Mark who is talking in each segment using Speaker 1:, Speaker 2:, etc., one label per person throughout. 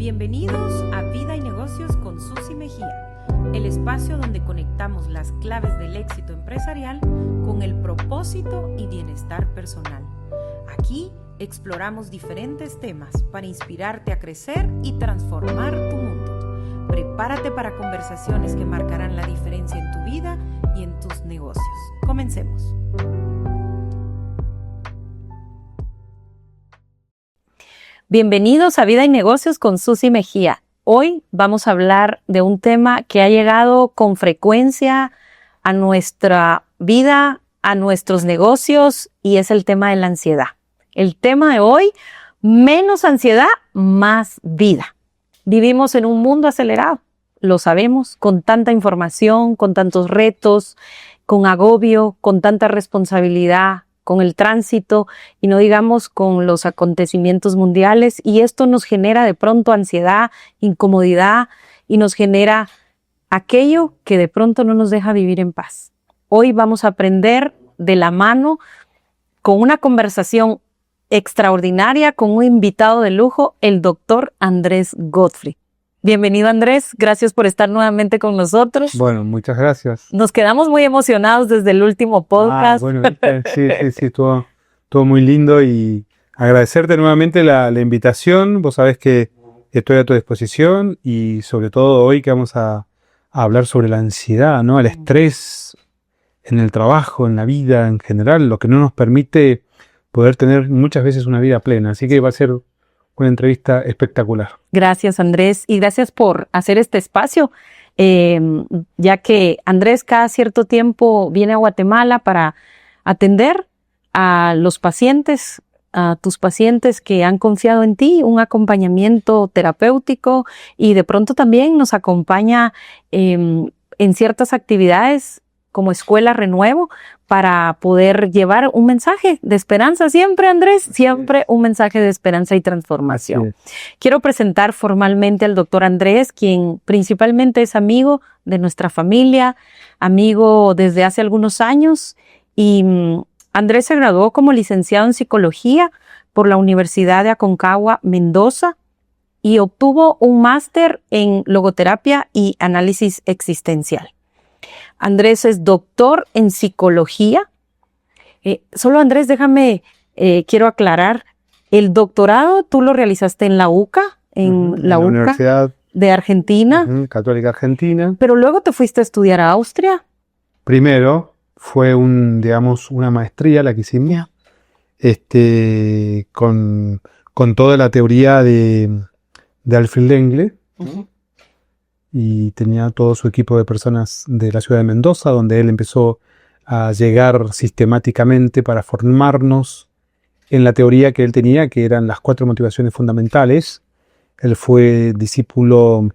Speaker 1: Bienvenidos a Vida y Negocios con Susi Mejía, el espacio donde conectamos las claves del éxito empresarial con el propósito y bienestar personal. Aquí exploramos diferentes temas para inspirarte a crecer y transformar tu mundo. Prepárate para conversaciones que marcarán la diferencia en tu vida y en tus negocios. Comencemos. Bienvenidos a Vida y Negocios con Susi Mejía. Hoy vamos a hablar de un tema que ha llegado con frecuencia a nuestra vida, a nuestros negocios, y es el tema de la ansiedad. El tema de hoy, menos ansiedad, más vida. Vivimos en un mundo acelerado, lo sabemos, con tanta información, con tantos retos, con agobio, con tanta responsabilidad, con el tránsito y no digamos con los acontecimientos mundiales, y esto nos genera de pronto ansiedad, incomodidad y nos genera aquello que de pronto no nos deja vivir en paz. Hoy vamos a aprender de la mano con una conversación extraordinaria con un invitado de lujo, el doctor Andrés Godfrey. Bienvenido, Andrés, gracias por estar nuevamente con nosotros.
Speaker 2: Bueno, muchas gracias.
Speaker 1: Nos quedamos muy emocionados desde el último podcast.
Speaker 2: Bueno, sí, estuvo muy lindo, y agradecerte nuevamente la invitación. Vos sabés que estoy a tu disposición, y sobre todo hoy que vamos a hablar sobre la ansiedad, ¿no? El estrés en el trabajo, en la vida en general, lo que no nos permite poder tener muchas veces una vida plena. Así que va a ser una entrevista espectacular.
Speaker 1: Gracias, Andrés, y gracias por hacer este espacio, ya que Andrés cada cierto tiempo viene a Guatemala para atender a los pacientes, a tus pacientes que han confiado en ti, un acompañamiento terapéutico, y de pronto también nos acompaña en ciertas actividades como Escuela Renuevo, para poder llevar un mensaje de esperanza siempre, Andrés, siempre un mensaje de esperanza y transformación. Quiero presentar formalmente al doctor Andrés, quien principalmente es amigo de nuestra familia, amigo desde hace algunos años, y Andrés se graduó como licenciado en psicología por la Universidad de Aconcagua, Mendoza, y obtuvo un máster en logoterapia y análisis existencial. Andrés es doctor en psicología. Solo, Andrés, déjame, quiero aclarar, el doctorado tú lo realizaste en la UCA, en la UCA
Speaker 2: Universidad
Speaker 1: de Argentina.
Speaker 2: Católica Argentina.
Speaker 1: Pero luego te fuiste a estudiar a Austria.
Speaker 2: Primero fue una maestría la que hicimos, con toda la teoría de Alfred Lengle. Y tenía todo su equipo de personas de la ciudad de Mendoza, donde él empezó a llegar sistemáticamente para formarnos en la teoría que él tenía, que eran las 4 motivaciones fundamentales. Él fue discípulo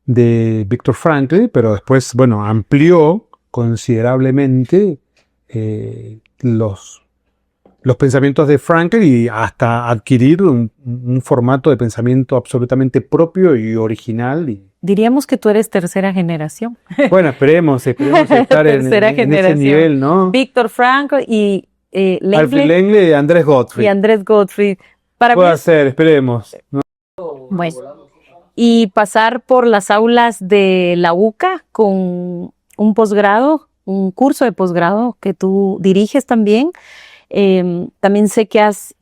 Speaker 2: de Viktor Frankl, pero después, amplió considerablemente los pensamientos de Frankl, y hasta adquirir un formato de pensamiento absolutamente propio y original.
Speaker 1: Diríamos que tú eres tercera generación.
Speaker 2: Bueno, esperemos estar en ese nivel, ¿no?
Speaker 1: Viktor Frankl y
Speaker 2: Alfred Lengle y Andrés Godfrey. Puede ser, esperemos, ¿no?
Speaker 1: Bueno, y pasar por las aulas de la UCA con un posgrado, un curso de posgrado que tú diriges también. También sé que has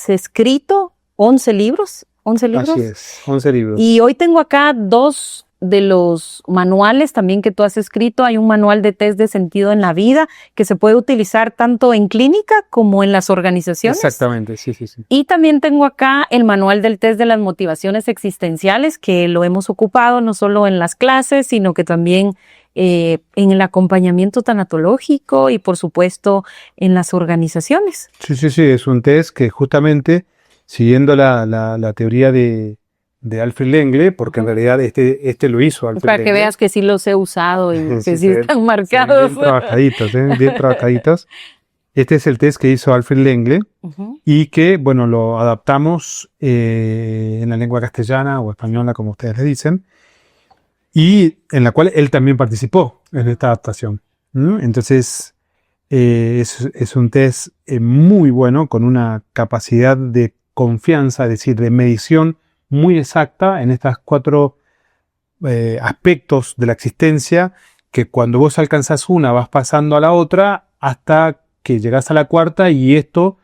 Speaker 1: escrito 11 libros. 11 libros.
Speaker 2: Así es, 11 libros.
Speaker 1: Y hoy tengo acá 2 de los manuales también que tú has escrito. Hay un manual de test de sentido en la vida que se puede utilizar tanto en clínica como en las organizaciones.
Speaker 2: Exactamente, sí.
Speaker 1: Y también tengo acá el manual del test de las motivaciones existenciales, que lo hemos ocupado no solo en las clases, sino que también en el acompañamiento tanatológico y, por supuesto, en las organizaciones.
Speaker 2: Sí, es un test que justamente, siguiendo la teoría de Alfred Lengle, porque en realidad este lo hizo Alfred
Speaker 1: Para
Speaker 2: Lengle.
Speaker 1: que veas que sí los he usado y que sí están marcados.
Speaker 2: Bien trabajaditos. Este es el test que hizo Alfred Lengle, y que, lo adaptamos en la lengua castellana o española, como ustedes le dicen, y en la cual él también participó en esta adaptación. Entonces, es un test muy bueno, con una capacidad de confianza, es decir, de medición muy exacta en estas 4 aspectos de la existencia, que cuando vos alcanzás una vas pasando a la otra hasta que llegás a la 4ª, y esto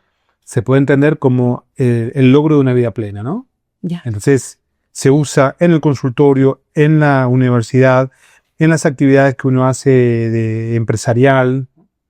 Speaker 2: se puede entender como el logro de una vida plena, ¿no?
Speaker 1: Ya.
Speaker 2: Entonces se usa en el consultorio, en la universidad, en las actividades que uno hace de empresarial.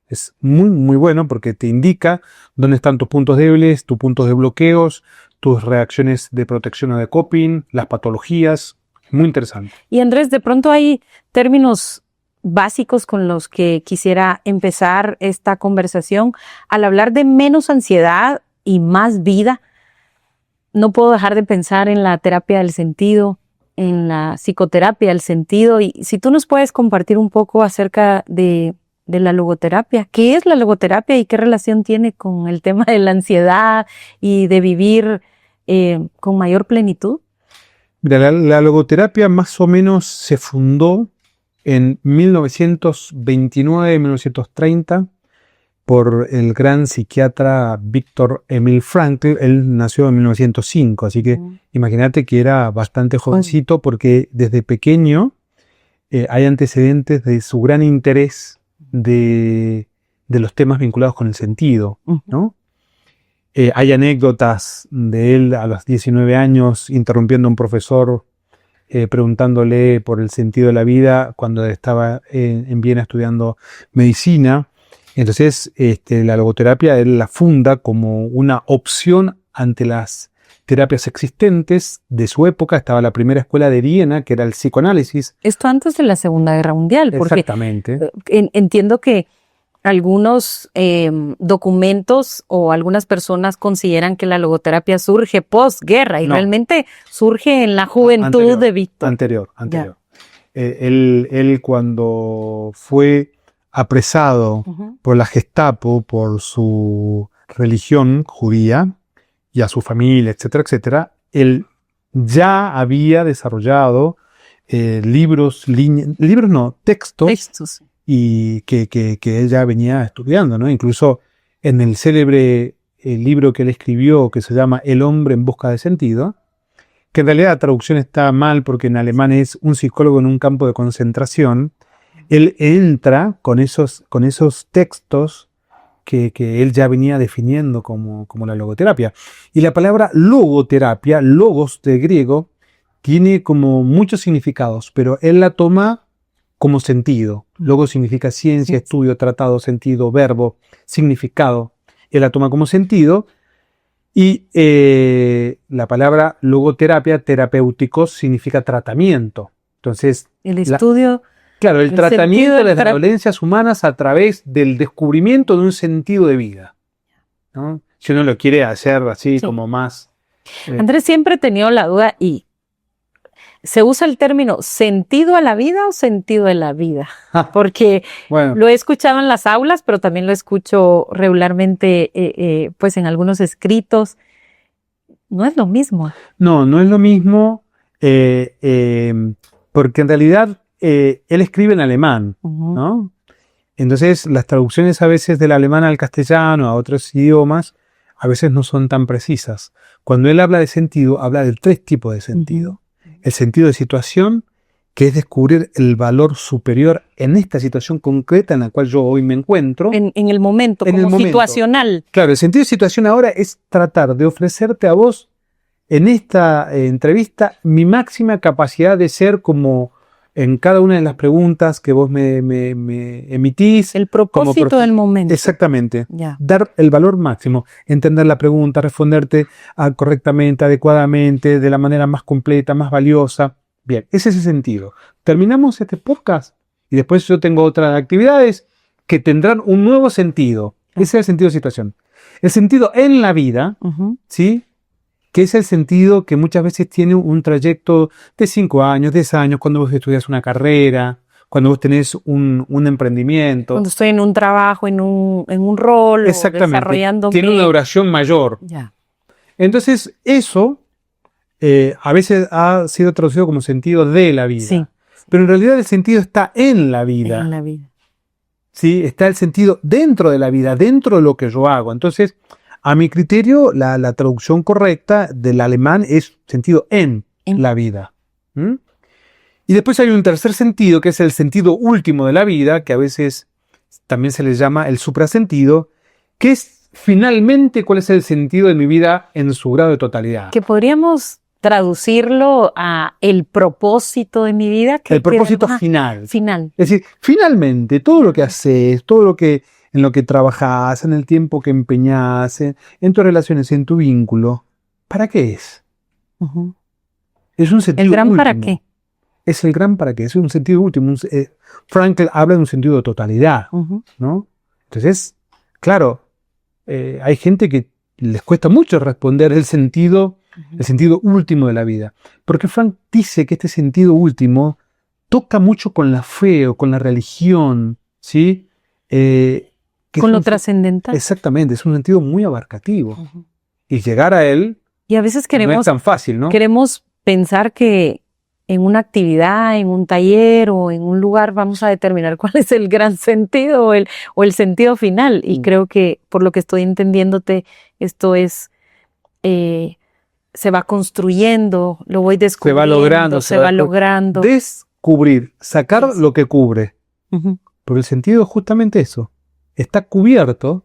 Speaker 2: Es muy, muy bueno porque te indica dónde están tus puntos débiles, tus puntos de bloqueos, tus reacciones de protección o de coping, las patologías. Muy interesante.
Speaker 1: Y Andrés, de pronto hay términos básicos con los que quisiera empezar esta conversación. Al hablar de menos ansiedad y más vida, no puedo dejar de pensar en la terapia del sentido, en la psicoterapia del sentido. Y si tú nos puedes compartir un poco acerca de la logoterapia. ¿Qué es la logoterapia y qué relación tiene con el tema de la ansiedad y de vivir con mayor plenitud?
Speaker 2: Mira, la logoterapia más o menos se fundó en 1929-1930 por el gran psiquiatra Viktor Emil Frankl. Él nació en 1905, así que imagínate que era bastante jovencito, porque desde pequeño hay antecedentes de su gran interés de los temas vinculados con el sentido, ¿no? Hay anécdotas de él a los 19 años interrumpiendo a un profesor, preguntándole por el sentido de la vida cuando estaba en Viena estudiando medicina. Entonces la logoterapia él la funda como una opción ante las terapias existentes de su época. Estaba la primera escuela de Viena, que era el psicoanálisis.
Speaker 1: Esto antes de la Segunda Guerra Mundial. Porque
Speaker 2: exactamente.
Speaker 1: Entiendo que algunos documentos o algunas personas consideran que la logoterapia surge posguerra y realmente surge en la juventud de Víctor.
Speaker 2: Anterior. Él cuando fue apresado por la Gestapo por su religión judía y a su familia, etcétera, etcétera, él ya había desarrollado textos. Y que él ya venía estudiando, ¿no? Incluso en el célebre libro que él escribió, que se llama El hombre en busca de sentido, que en realidad la traducción está mal porque en alemán es un psicólogo en un campo de concentración. Él entra con esos textos que él ya venía definiendo como la logoterapia. Y la palabra logoterapia, logos de griego, tiene como muchos significados, pero él la toma como sentido. Logo significa ciencia, estudio, tratado, sentido, verbo, significado. Él la toma como sentido. Y la palabra logoterapia, terapéuticos, significa tratamiento. Entonces,
Speaker 1: el estudio.
Speaker 2: Claro, el tratamiento de las dolencias humanas a través del descubrimiento de un sentido de vida, ¿no? Si uno lo quiere hacer así como más.
Speaker 1: Andrés, siempre he tenido la duda y ¿se usa el término sentido a la vida o sentido de la vida? Porque lo he escuchado en las aulas, pero también lo escucho regularmente pues en algunos escritos. No es lo mismo.
Speaker 2: No es lo mismo, porque en realidad él escribe en alemán, ¿no? Entonces las traducciones a veces del alemán al castellano, a otros idiomas, a veces no son tan precisas. Cuando él habla de sentido, habla de 3 tipos de sentido. El sentido de situación, que es descubrir el valor superior en esta situación concreta en la cual yo hoy me encuentro.
Speaker 1: En el momento, como situacional.
Speaker 2: Claro, el sentido de situación ahora es tratar de ofrecerte a vos, en esta entrevista, mi máxima capacidad de ser como en cada una de las preguntas que vos me emitís.
Speaker 1: El propósito del momento.
Speaker 2: Exactamente. Dar el valor máximo, entender la pregunta, responderte correctamente, adecuadamente, de la manera más completa, más valiosa. Bien, ese es el sentido. Terminamos este podcast y después yo tengo otras actividades que tendrán un nuevo sentido. Ese es el sentido de situación. El sentido en la vida, ¿sí? Que es el sentido que muchas veces tiene un trayecto de 5 años, 10 años, cuando vos estudias una carrera, cuando vos tenés un emprendimiento.
Speaker 1: Cuando estoy en un trabajo, en un rol,
Speaker 2: exactamente,
Speaker 1: desarrollándome.
Speaker 2: Tiene una duración mayor. Entonces, eso a veces ha sido traducido como sentido de la vida. Sí. Pero en realidad el sentido está en la vida.
Speaker 1: En la vida.
Speaker 2: ¿Sí? Está el sentido dentro de la vida, dentro de lo que yo hago. Entonces, A mi criterio, la traducción correcta del alemán es sentido en la vida. ¿Mm? Y después hay un tercer sentido, que es el sentido último de la vida, que a veces también se le llama el suprasentido, que es finalmente cuál es el sentido de mi vida en su grado de totalidad.
Speaker 1: Que podríamos traducirlo a el propósito de mi vida.
Speaker 2: El propósito final.
Speaker 1: Final.
Speaker 2: Es decir, finalmente, todo lo que haces, todo lo que en lo que trabajas, en el tiempo que empeñas, en tus relaciones, en tu vínculo, ¿para qué es?
Speaker 1: Uh-huh.
Speaker 2: Es un sentido
Speaker 1: ¿El gran
Speaker 2: último.
Speaker 1: para qué?
Speaker 2: Es el gran para qué, es un sentido último. Frankl habla de un sentido de totalidad,
Speaker 1: Uh-huh.
Speaker 2: ¿no? Entonces, claro, hay gente que les cuesta mucho responder el sentido último de la vida. Porque Frank dice que este sentido último toca mucho con la fe o con la religión, ¿sí?
Speaker 1: Con lo trascendental.
Speaker 2: Exactamente, es un sentido muy abarcativo.
Speaker 1: Uh-huh.
Speaker 2: Y llegar a él
Speaker 1: y a veces
Speaker 2: no es tan fácil, ¿no?
Speaker 1: Queremos pensar que en una actividad, en un taller o en un lugar vamos a determinar cuál es el gran sentido o el sentido final. Y creo que, por lo que estoy entendiéndote, esto es, se va construyendo, lo voy descubriendo, se va logrando.
Speaker 2: Descubrir, sacar lo que cubre.
Speaker 1: Uh-huh.
Speaker 2: Porque el sentido es justamente eso. Está cubierto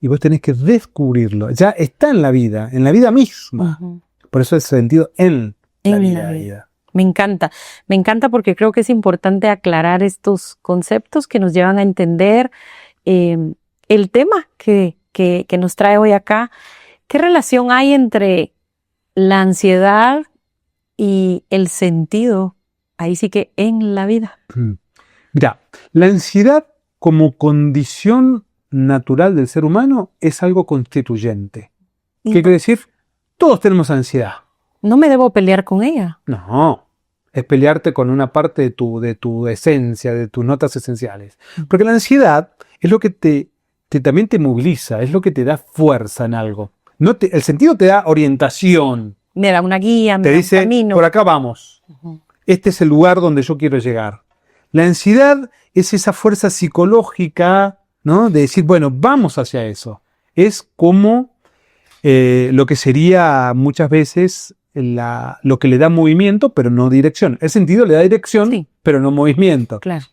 Speaker 2: y vos tenés que descubrirlo. Ya está en la vida misma.
Speaker 1: Uh-huh.
Speaker 2: Por eso es sentido en la vida.
Speaker 1: Me encanta porque creo que es importante aclarar estos conceptos que nos llevan a entender el tema que nos trae hoy acá. ¿Qué relación hay entre la ansiedad y el sentido? Ahí sí que en la vida.
Speaker 2: Mira, la ansiedad como condición natural del ser humano es algo constituyente. ¿Qué quiere decir? Todos tenemos ansiedad.
Speaker 1: No me debo pelear con ella.
Speaker 2: No, es pelearte con una parte de tu esencia, de tus notas esenciales. Porque la ansiedad es lo que también te moviliza, es lo que te da fuerza en algo. El sentido te da orientación.
Speaker 1: Me da una guía, me da
Speaker 2: dice,
Speaker 1: un camino.
Speaker 2: Por acá vamos. Uh-huh. Este es el lugar donde yo quiero llegar. La ansiedad es esa fuerza psicológica, ¿no? De decir, bueno, vamos hacia eso. Es como lo que sería muchas veces lo que le da movimiento, pero no dirección. El sentido le da dirección, sí, pero no movimiento.
Speaker 1: Claro.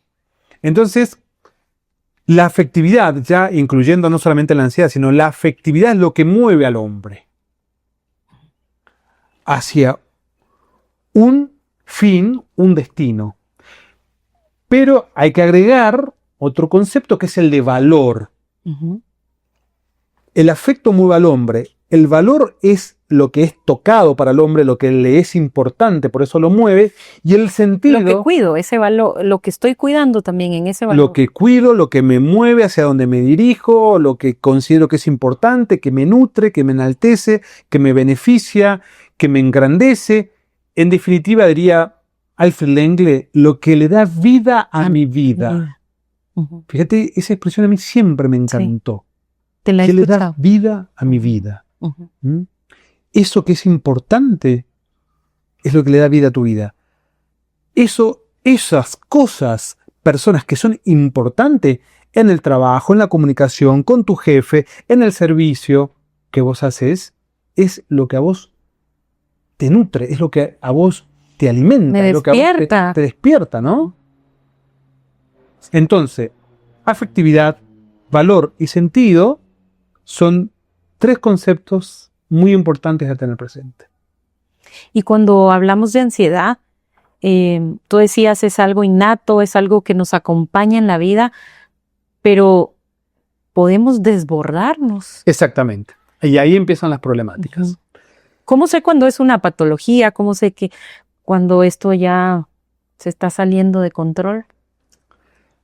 Speaker 2: Entonces, la afectividad, ya incluyendo no solamente la ansiedad, sino la afectividad es lo que mueve al hombre hacia un fin, un destino. Pero hay que agregar otro concepto que es el de valor.
Speaker 1: Uh-huh.
Speaker 2: El afecto mueve al hombre. El valor es lo que es tocado para el hombre, lo que le es importante, por eso lo mueve. Y el sentido...
Speaker 1: Lo que cuido, ese valor, lo que estoy cuidando también en ese valor.
Speaker 2: Lo que cuido, lo que me mueve, hacia donde me dirijo, lo que considero que es importante, que me nutre, que me enaltece, que me beneficia, que me engrandece. En definitiva, diría Alfred Lengle, lo que le da vida a mi vida. Uh-huh. Fíjate, esa expresión a mí siempre me encantó.
Speaker 1: Sí. Te la he escuchado.
Speaker 2: Le da vida a mi vida.
Speaker 1: Uh-huh.
Speaker 2: ¿Mm? Eso que es importante es lo que le da vida a tu vida. Esas cosas, personas que son importantes en el trabajo, en la comunicación, con tu jefe, en el servicio que vos haces, es lo que a vos te nutre, es lo que a vos te alimenta,
Speaker 1: me
Speaker 2: es lo que a vos te despierta, ¿no? Entonces, afectividad, valor y sentido son tres conceptos muy importantes a tener presente.
Speaker 1: Y cuando hablamos de ansiedad, tú decías es algo innato, es algo que nos acompaña en la vida, pero podemos desbordarnos.
Speaker 2: Exactamente. Y ahí empiezan las problemáticas.
Speaker 1: Uh-huh. ¿Cómo sé cuando es una patología? ¿Cómo sé que cuando esto ya se está saliendo de control?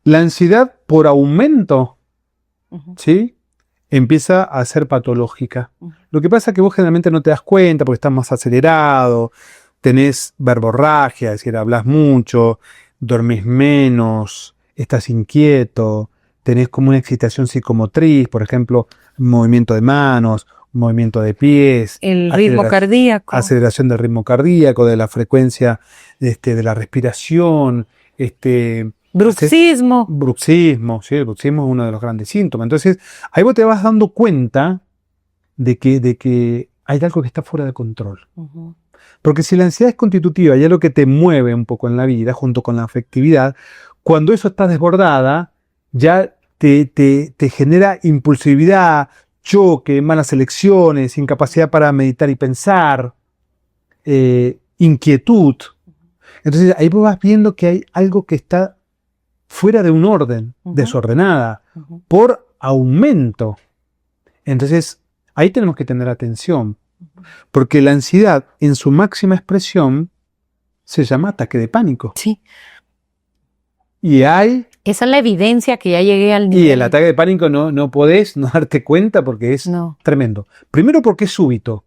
Speaker 2: La ansiedad por aumento,
Speaker 1: uh-huh,
Speaker 2: ¿sí?, empieza a ser patológica. Uh-huh. Lo que pasa es que vos generalmente no te das cuenta porque estás más acelerado, tenés verborragia, es decir, hablas mucho, dormís menos, estás inquieto, tenés como una excitación psicomotriz, por ejemplo, movimiento de manos, movimiento de pies.
Speaker 1: El ritmo cardíaco.
Speaker 2: Aceleración del ritmo cardíaco, de la frecuencia de la respiración,
Speaker 1: bruxismo.
Speaker 2: Bruxismo, sí, el bruxismo es uno de los grandes síntomas. Entonces, ahí vos te vas dando cuenta de que hay algo que está fuera de control. Porque si la ansiedad es constitutiva y es lo que te mueve un poco en la vida, junto con la afectividad, cuando eso está desbordada, ya te genera impulsividad, choque, malas elecciones, incapacidad para meditar y pensar, inquietud. Entonces ahí vos vas viendo que hay algo que está fuera de un orden, desordenada, por aumento. Entonces ahí tenemos que tener atención, porque la ansiedad en su máxima expresión se llama ataque de pánico.
Speaker 1: Sí.
Speaker 2: Y hay...
Speaker 1: Esa es la evidencia que ya llegué al nivel.
Speaker 2: Y el ataque de pánico no podés no darte cuenta porque es tremendo. Primero porque es súbito.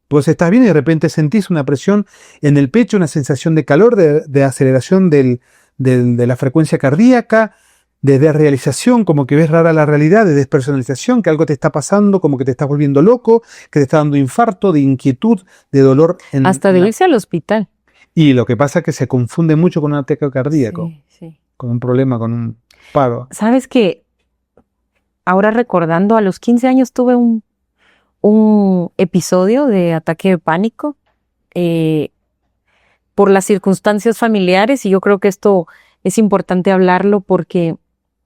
Speaker 2: Vos estás bien y de repente sentís una presión en el pecho, una sensación de calor, de aceleración de la frecuencia cardíaca, de desrealización, como que ves rara la realidad, de despersonalización, que algo te está pasando, como que te estás volviendo loco, que te está dando infarto, de inquietud, de dolor.
Speaker 1: Hasta de irse al hospital.
Speaker 2: Y lo que pasa es que se confunde mucho con un ataque cardíaco, con un problema, con un paro.
Speaker 1: ¿Sabes qué? Ahora recordando, a los 15 años tuve un episodio de ataque de pánico por las circunstancias familiares, y yo creo que esto es importante hablarlo porque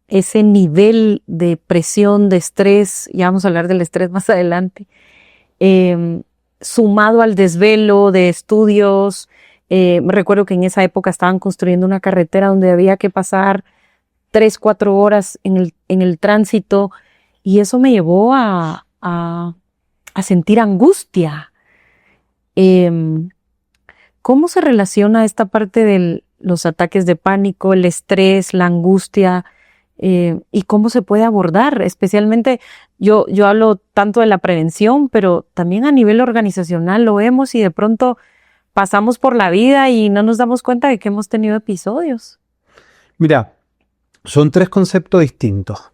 Speaker 1: ese nivel de presión, de estrés, ya vamos a hablar del estrés más adelante, sumado al desvelo de estudios. Recuerdo que en esa época estaban construyendo una carretera donde había que pasar 3-4 horas en el tránsito, y eso me llevó a sentir angustia. ¿Cómo se relaciona esta parte de los ataques de pánico, el estrés, la angustia, y cómo se puede abordar? Especialmente, yo hablo tanto de la prevención, pero también a nivel organizacional lo vemos y de pronto pasamos por la vida y no nos damos cuenta de que hemos tenido episodios.
Speaker 2: Mira, son 3 conceptos distintos.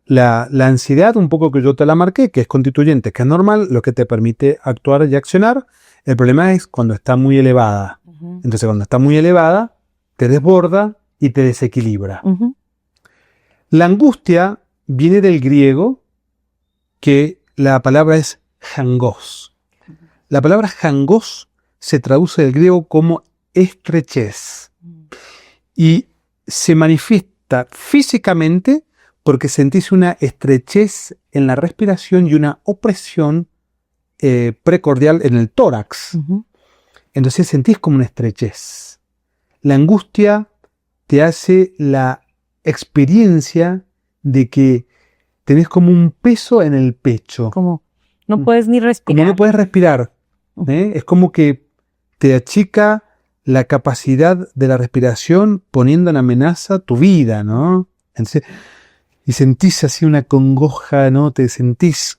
Speaker 2: La ansiedad, un poco que yo te la marqué, que es constituyente, que es normal, lo que te permite actuar y accionar. El problema es cuando está muy elevada. Entonces, cuando está muy elevada, te desborda y te desequilibra. La angustia viene del griego, que la palabra es jangos. La palabra jangos se traduce del griego como estrechez. Y se manifiesta físicamente porque sentís una estrechez en la respiración y una opresión precordial en el tórax. Entonces sentís como una estrechez. La angustia te hace la experiencia de que tenés como un peso en el pecho.
Speaker 1: Como no puedes ni respirar.
Speaker 2: Como no puedes respirar. Es como que te achica la capacidad de la respiración poniendo en amenaza tu vida, ¿no? Entonces, y sentís así una congoja, ¿no? Te sentís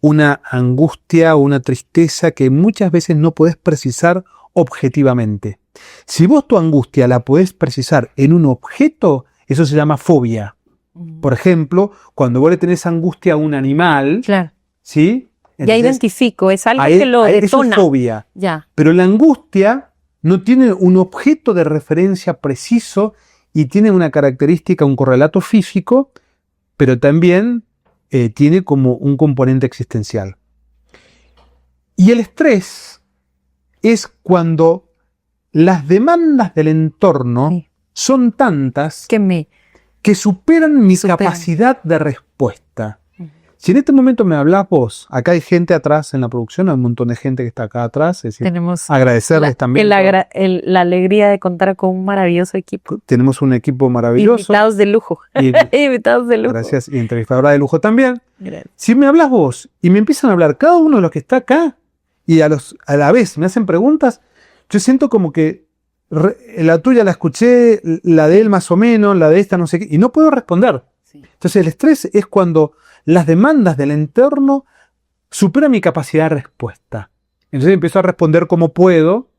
Speaker 2: una angustia o una tristeza que muchas veces no podés precisar objetivamente. Si vos tu angustia la podés precisar en un objeto, eso se llama fobia. Por ejemplo, cuando vos le tenés angustia a un animal,
Speaker 1: claro,
Speaker 2: ¿sí?
Speaker 1: Entonces, ya identifico, es algo que lo detona.
Speaker 2: Eso es fobia.
Speaker 1: Ya.
Speaker 2: Pero la angustia no tiene un objeto de referencia preciso y tiene una característica, un correlato físico, pero también tiene como un componente existencial. Y el estrés es cuando las demandas del entorno son tantas que superan mi capacidad de respuesta. Si en este momento me hablas vos, acá hay gente atrás en la producción, hay un montón de gente que está acá atrás, es decir,
Speaker 1: tenemos
Speaker 2: agradecerles también.
Speaker 1: La alegría de contar con un maravilloso equipo.
Speaker 2: Tenemos un equipo maravilloso.
Speaker 1: Invitados de lujo. Invitados de lujo.
Speaker 2: Gracias, y entrevistadora de lujo también.
Speaker 1: Gracias.
Speaker 2: Si me hablas vos y me empiezan a hablar cada uno de los que está acá y a la vez me hacen preguntas, yo siento como que la tuya la escuché, la de él más o menos, la de esta no sé qué, y no puedo responder. Sí. Entonces el estrés es cuando las demandas del entorno superan mi capacidad de respuesta. Entonces empiezo a responder como puedo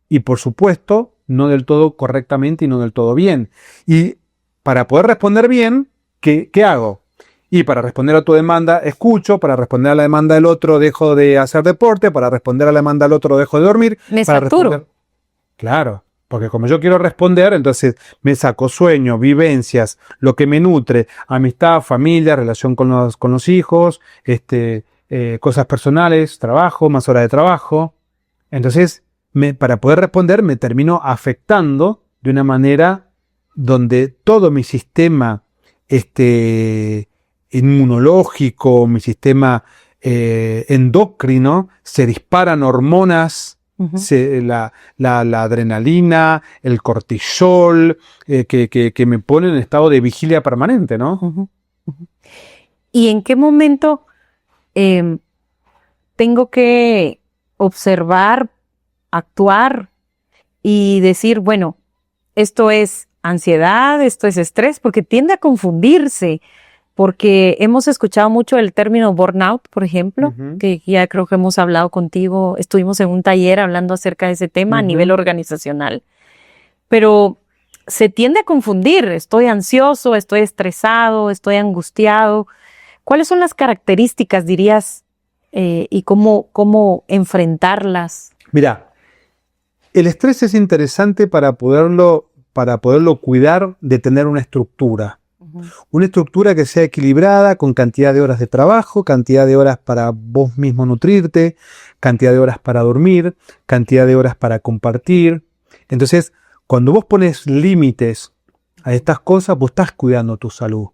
Speaker 2: y, por supuesto, no del todo correctamente y no del todo bien. Y para poder responder bien, ¿qué hago? Y para responder a tu demanda, escucho. Para responder a la demanda del otro, dejo de hacer deporte. Para responder a la demanda del otro, dejo de dormir.
Speaker 1: Me saturo.
Speaker 2: Claro. Porque como yo quiero responder, entonces me saco sueño, vivencias, lo que me nutre, amistad, familia, relación con los hijos, cosas personales, trabajo, más horas de trabajo. Entonces, para poder responder, me termino afectando de una manera donde todo mi sistema inmunológico, mi sistema endocrino, se disparan hormonas, la adrenalina, el cortisol, que me ponen en estado de vigilia permanente, ¿no?
Speaker 1: ¿Y en qué momento tengo que observar, actuar y decir, bueno, esto es ansiedad, esto es estrés, porque tiende a confundirse? Porque hemos escuchado mucho el término burnout, por ejemplo, que ya creo que hemos hablado contigo, estuvimos en un taller hablando acerca de ese tema a nivel organizacional, pero se tiende a confundir, estoy ansioso, estoy estresado, estoy angustiado. ¿Cuáles son las características, dirías, y cómo enfrentarlas?
Speaker 2: Mira, el estrés es interesante para poderlo cuidar de tener una estructura. Una estructura que sea equilibrada con cantidad de horas de trabajo, cantidad de horas para vos mismo nutrirte, cantidad de horas para dormir, cantidad de horas para compartir. Entonces, cuando vos pones límites a estas cosas, vos estás cuidando tu salud.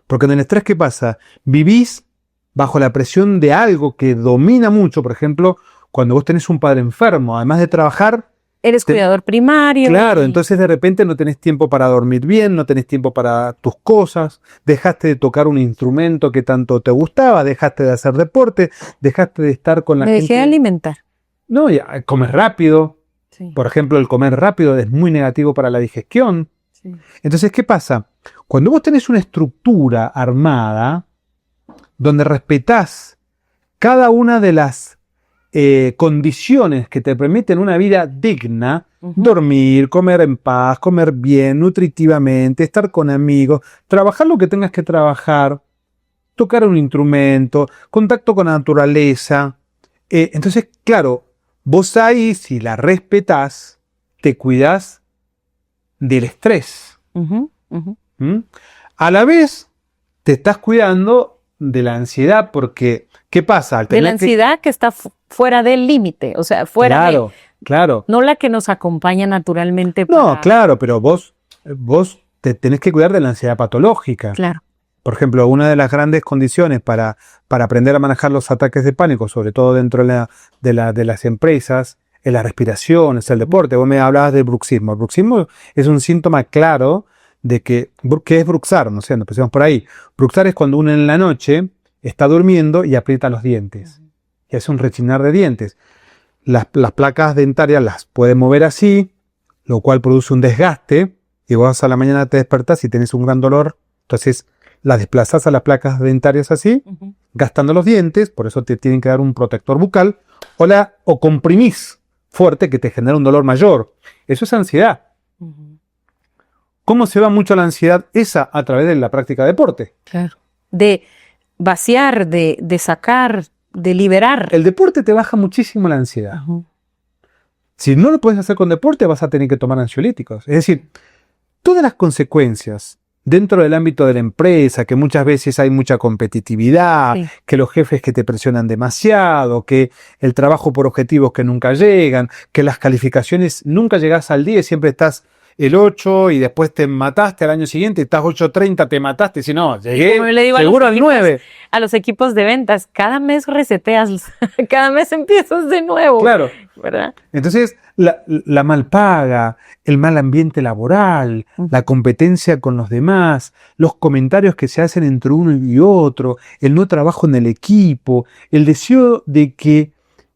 Speaker 2: Porque en el estrés, ¿qué pasa? Vivís bajo la presión de algo que domina mucho. Por ejemplo, cuando vos tenés un padre enfermo, además de trabajar,
Speaker 1: eres cuidador primario.
Speaker 2: Claro, entonces de repente no tenés tiempo para dormir bien, no tenés tiempo para tus cosas, dejaste de tocar un instrumento que tanto te gustaba, dejaste de hacer deporte, dejaste de estar con la gente.
Speaker 1: Me dejé de alimentar.
Speaker 2: No, ya, comer rápido.
Speaker 1: Sí.
Speaker 2: Por ejemplo, el comer rápido es muy negativo para la digestión.
Speaker 1: Sí.
Speaker 2: Entonces, ¿qué pasa? Cuando vos tenés una estructura armada, donde respetás cada una de las condiciones que te permiten una vida digna, dormir, comer en paz, comer bien, nutritivamente, estar con amigos, trabajar lo que tengas que trabajar, tocar un instrumento, contacto con la naturaleza. Entonces, claro, vos ahí, si la respetás, te cuidás del estrés. A la vez, te estás cuidando de la ansiedad porque, ¿qué pasa?
Speaker 1: De la ansiedad que está fuera del límite, o sea, fuera de...
Speaker 2: Claro.
Speaker 1: No la que nos acompaña naturalmente.
Speaker 2: No, claro, pero vos te tenés que cuidar de la ansiedad patológica.
Speaker 1: Claro.
Speaker 2: Por ejemplo, una de las grandes condiciones para aprender a manejar los ataques de pánico, sobre todo dentro de las empresas, es la respiración, es el deporte. Vos me hablabas del bruxismo. El bruxismo es un síntoma claro de ¿qué es bruxar? No sé, empecemos por ahí. Bruxar es cuando uno en la noche está durmiendo y aprieta los dientes. Y hace un rechinar de dientes. Las placas dentarias las pueden mover así, lo cual produce un desgaste, y vos a la mañana te despertás y tenés un gran dolor, entonces las desplazás a las placas dentarias así, gastando los dientes, por eso te tienen que dar un protector bucal, o comprimís fuerte que te genera un dolor mayor. Eso es ansiedad. ¿Cómo se va mucho la ansiedad? Esa a través de la práctica de deporte.
Speaker 1: Claro. De vaciar, de sacar, de liberar.
Speaker 2: El deporte te baja muchísimo la ansiedad. Si no lo puedes hacer con deporte, vas a tener que tomar ansiolíticos. Es decir, todas las consecuencias dentro del ámbito de la empresa, que muchas veces hay mucha competitividad, que los jefes que te presionan demasiado, que el trabajo por objetivos que nunca llegan, que las calificaciones nunca llegás al 10, siempre estás el 8 y después te mataste al año siguiente, estás 8.30, te mataste, si no, llegué seguro al 9.
Speaker 1: A los equipos de ventas, cada mes reseteas, cada mes empiezas de nuevo.
Speaker 2: Claro.
Speaker 1: ¿Verdad?
Speaker 2: Entonces, la mal paga, el mal ambiente laboral, la competencia con los demás, los comentarios que se hacen entre uno y otro, el no trabajo en el equipo, el deseo de que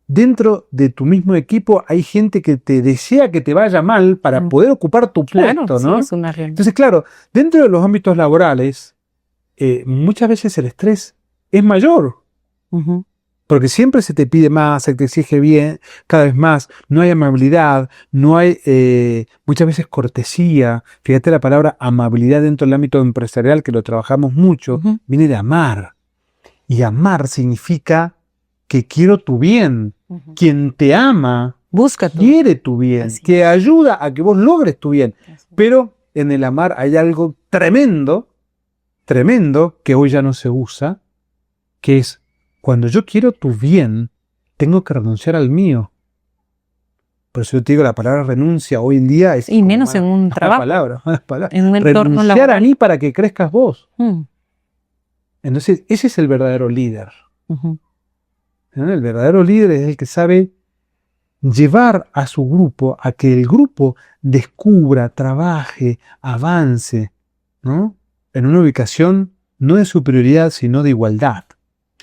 Speaker 2: dentro de tu mismo equipo hay gente que te desea que te vaya mal para poder ocupar tu puesto, ¿no?
Speaker 1: Sí, es una realidad.
Speaker 2: Entonces, claro, dentro de los ámbitos laborales, muchas veces el estrés es mayor. Porque siempre se te pide más, se te exige bien, cada vez más. No hay amabilidad, no hay muchas veces cortesía. Fíjate la palabra amabilidad dentro del ámbito empresarial, que lo trabajamos mucho, viene de amar. Y amar significa que quiero tu bien. Quien te ama, quiere tu bien, que ayuda a que vos logres tu bien. Pero en el amar hay algo tremendo, tremendo, que hoy ya no se usa, que es cuando yo quiero tu bien, tengo que renunciar al mío. Por eso yo te digo, la palabra renuncia hoy en día es...
Speaker 1: Y menos en un trabajo.
Speaker 2: Palabra.
Speaker 1: En un entorno
Speaker 2: Renunciar
Speaker 1: laboral.
Speaker 2: a mí para que crezcas vos.
Speaker 1: Mm.
Speaker 2: Entonces, ese es el verdadero líder.
Speaker 1: Ujú.
Speaker 2: ¿No? El verdadero líder es el que sabe llevar a su grupo a que el grupo descubra, trabaje, avance, ¿no? En una ubicación no de superioridad, sino de igualdad.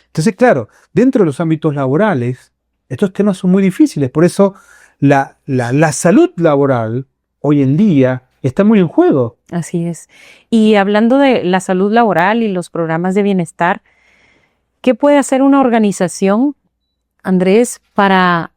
Speaker 2: Entonces, claro, dentro de los ámbitos laborales, estos temas son muy difíciles. Por eso la salud laboral hoy en día está muy en juego.
Speaker 1: Así es. Y hablando de la salud laboral y los programas de bienestar, ¿qué puede hacer una organización, Andrés, para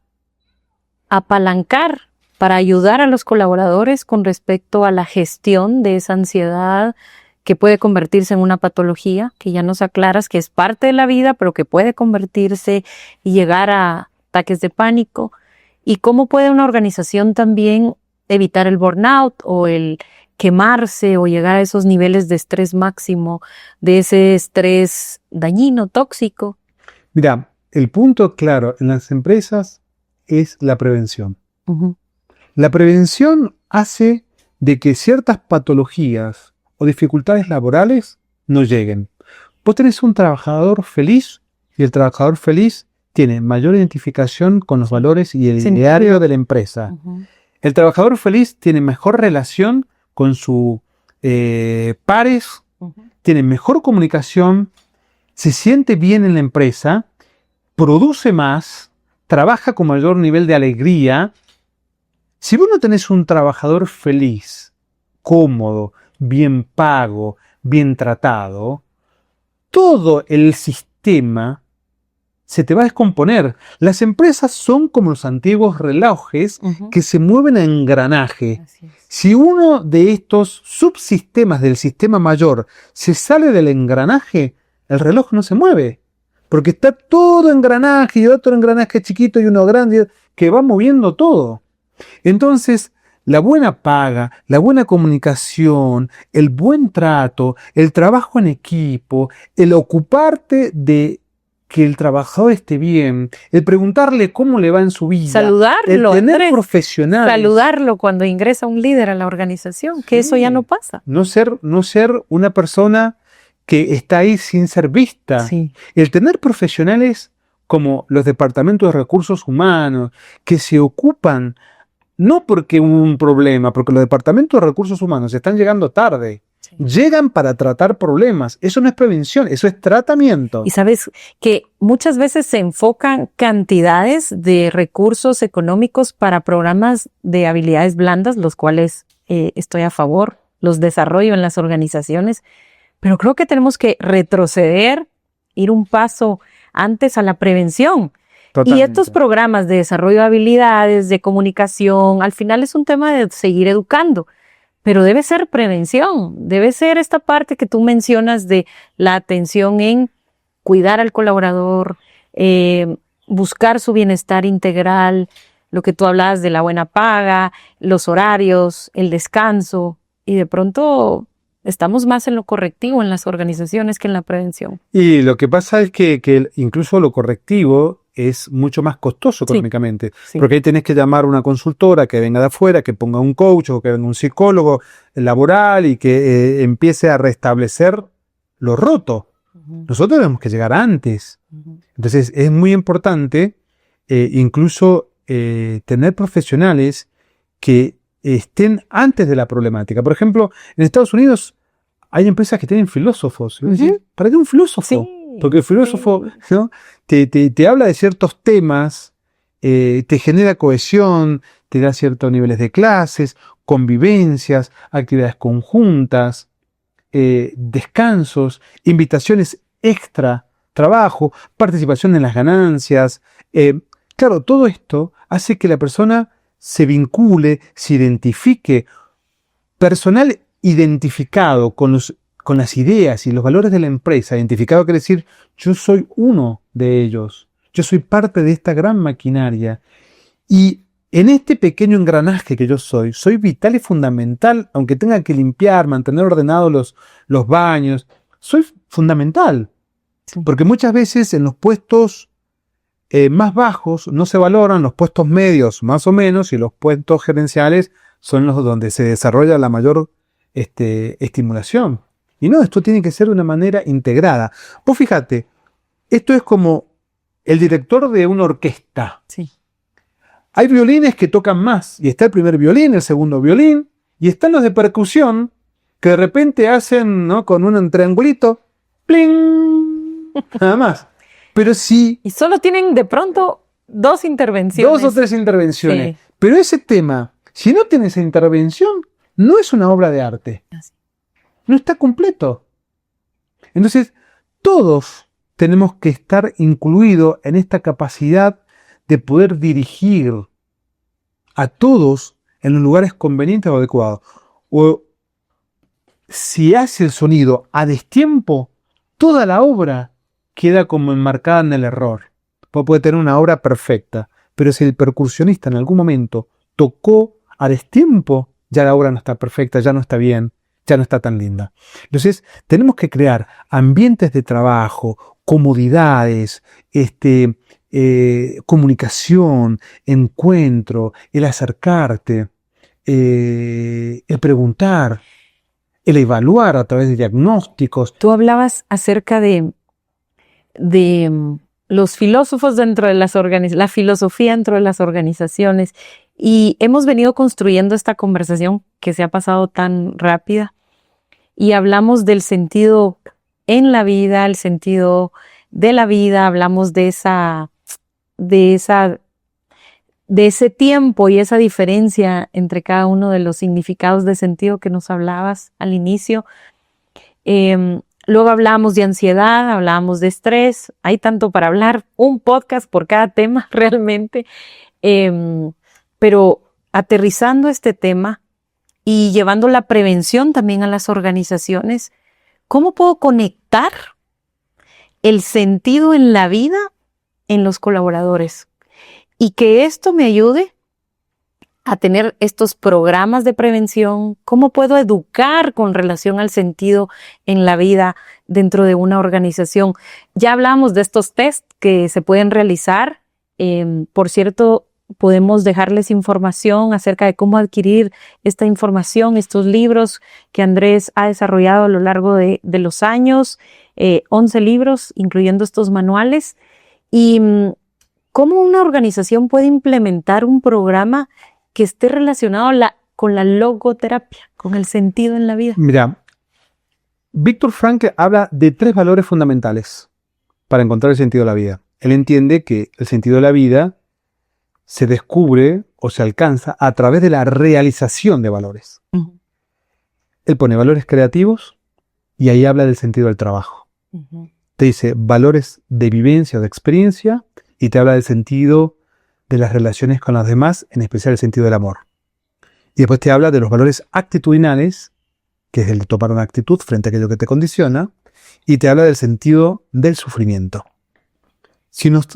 Speaker 1: apalancar, para ayudar a los colaboradores con respecto a la gestión de esa ansiedad que puede convertirse en una patología, que ya nos aclaras que es parte de la vida, pero que puede convertirse y llegar a ataques de pánico? ¿Y cómo puede una organización también evitar el burnout o el quemarse o llegar a esos niveles de estrés máximo, de ese estrés dañino, tóxico?
Speaker 2: Mira, el punto claro en las empresas es la prevención.
Speaker 1: Uh-huh.
Speaker 2: La prevención hace de que ciertas patologías o dificultades laborales no lleguen. Vos tenés un trabajador feliz y el trabajador feliz tiene mayor identificación con los valores y el ideario de la empresa.
Speaker 1: Uh-huh.
Speaker 2: El trabajador feliz tiene mejor relación con sus pares,
Speaker 1: Uh-huh.
Speaker 2: tiene mejor comunicación, se siente bien en la empresa, produce más, trabaja con mayor nivel de alegría. Si vos no tenés un trabajador feliz, cómodo, bien pago, bien tratado, todo el sistema se te va a descomponer. Las empresas son como los antiguos relojes
Speaker 1: Uh-huh.
Speaker 2: que se mueven a engranaje.
Speaker 1: Así es.
Speaker 2: Si uno de estos subsistemas del sistema mayor se sale del engranaje, el reloj no se mueve. Porque está todo engranaje y otro engranaje chiquito y uno grande que va moviendo todo. Entonces, la buena paga, la buena comunicación, el buen trato, el trabajo en equipo, el ocuparte de que el trabajador esté bien, el preguntarle cómo le va en su vida,
Speaker 1: Saludarlo,
Speaker 2: el tener
Speaker 1: Andrés.
Speaker 2: profesionales.
Speaker 1: Saludarlo cuando ingresa un líder a la organización, que eso ya no pasa.
Speaker 2: No ser una persona que está ahí sin ser vista.
Speaker 1: Sí.
Speaker 2: El tener profesionales como los departamentos de recursos humanos que se ocupan no porque hubo un problema, porque los departamentos de recursos humanos están llegando tarde.
Speaker 1: Sí.
Speaker 2: Llegan para tratar problemas. Eso no es prevención, eso es tratamiento.
Speaker 1: Y sabes que muchas veces se enfocan cantidades de recursos económicos para programas de habilidades blandas, los cuales estoy a favor, los desarrollo en las organizaciones, pero creo que tenemos que retroceder, ir un paso antes a la prevención.
Speaker 2: Totalmente.
Speaker 1: Y estos programas de desarrollo de habilidades, de comunicación, al final es un tema de seguir educando, pero debe ser prevención, debe ser esta parte que tú mencionas de la atención en cuidar al colaborador, buscar su bienestar integral, lo que tú hablabas de la buena paga, los horarios, el descanso, y de pronto estamos más en lo correctivo en las organizaciones que en la prevención.
Speaker 2: Y lo que pasa es que incluso lo correctivo es mucho más costoso económicamente,
Speaker 1: Sí.
Speaker 2: porque ahí tenés que llamar a una consultora que venga de afuera, que ponga un coach o que venga un psicólogo laboral y que empiece a restablecer lo roto.
Speaker 1: Uh-huh.
Speaker 2: Nosotros tenemos que llegar antes.
Speaker 1: Uh-huh.
Speaker 2: Entonces es muy importante incluso tener profesionales que estén antes de la problemática. Por ejemplo, en Estados Unidos hay empresas que tienen filósofos.
Speaker 1: Uh-huh.
Speaker 2: ¿Sí? ¿Para qué un filósofo?
Speaker 1: Sí.
Speaker 2: Porque el filósofo,
Speaker 1: Sí.
Speaker 2: ¿no? te habla de ciertos temas, te genera cohesión, te da ciertos niveles de clases, convivencias, actividades conjuntas, descansos, invitaciones extra, trabajo, participación en las ganancias. Claro, todo esto hace que la persona se vincule, se identifique. Personal identificado con las ideas y los valores de la empresa, identificado quiere decir, yo soy uno de ellos, yo soy parte de esta gran maquinaria. Y en este pequeño engranaje que yo soy vital y fundamental, aunque tenga que limpiar, mantener ordenados los baños, soy fundamental.
Speaker 1: Sí.
Speaker 2: Porque muchas veces en los puestos más bajos no se valoran, los puestos medios más o menos, y los puestos gerenciales son los donde se desarrolla la mayor estimulación. Y no, esto tiene que ser de una manera integrada. Vos fíjate, esto es como el director de una orquesta.
Speaker 1: Sí.
Speaker 2: Hay violines que tocan más, y está el primer violín, el segundo violín, y están los de percusión que de repente hacen, ¿no?, con un triangulito, ¡pling! Nada más. Pero sí,
Speaker 1: Y solo tienen de pronto 2 intervenciones.
Speaker 2: 2 o 3 intervenciones.
Speaker 1: Sí.
Speaker 2: Pero ese tema, si no tiene esa intervención, no es una obra de arte.
Speaker 1: Así.
Speaker 2: No está completo. Entonces, todos tenemos que estar incluidos en esta capacidad de poder dirigir a todos en los lugares convenientes o adecuados. O si hace el sonido a destiempo, toda la obra queda como enmarcada en el error. Puede tener una obra perfecta, pero si el percusionista en algún momento tocó a destiempo, ya la obra no está perfecta, ya no está bien, ya no está tan linda. Entonces, tenemos que crear ambientes de trabajo, comodidades, comunicación, encuentro, el acercarte, el preguntar, el evaluar a través de diagnósticos.
Speaker 1: Tú hablabas acerca de los filósofos dentro de las organizaciones, la filosofía dentro de las organizaciones, y hemos venido construyendo esta conversación que se ha pasado tan rápida, y hablamos del sentido en la vida, el sentido de la vida, hablamos de ese tiempo y esa diferencia entre cada uno de los significados de sentido que nos hablabas al inicio. Luego hablábamos de ansiedad, hablábamos de estrés, hay tanto para hablar, un podcast por cada tema realmente, pero aterrizando este tema y llevando la prevención también a las organizaciones, ¿cómo puedo conectar el sentido en la vida en los colaboradores? Y que esto me ayude a tener estos programas de prevención. ¿Cómo puedo educar con relación al sentido en la vida dentro de una organización? Ya hablamos de estos tests que se pueden realizar. Por cierto, podemos dejarles información acerca de cómo adquirir esta información, estos libros que Andrés ha desarrollado a lo largo de los años, 11 libros, incluyendo estos manuales. Y cómo una organización puede implementar un programa que esté relacionado con la logoterapia, con el sentido en la vida.
Speaker 2: Mira, Viktor Frankl habla de 3 valores fundamentales para encontrar el sentido de la vida. Él entiende que el sentido de la vida se descubre o se alcanza a través de la realización de valores.
Speaker 1: Uh-huh.
Speaker 2: Él pone valores creativos y ahí habla del sentido del trabajo.
Speaker 1: Uh-huh.
Speaker 2: Te dice valores de vivencia o de experiencia y te habla del sentido de las relaciones con los demás, en especial el sentido del amor. Y después te habla de los valores actitudinales, que es el de tomar una actitud frente a aquello que te condiciona, y te habla del sentido del sufrimiento. Si nos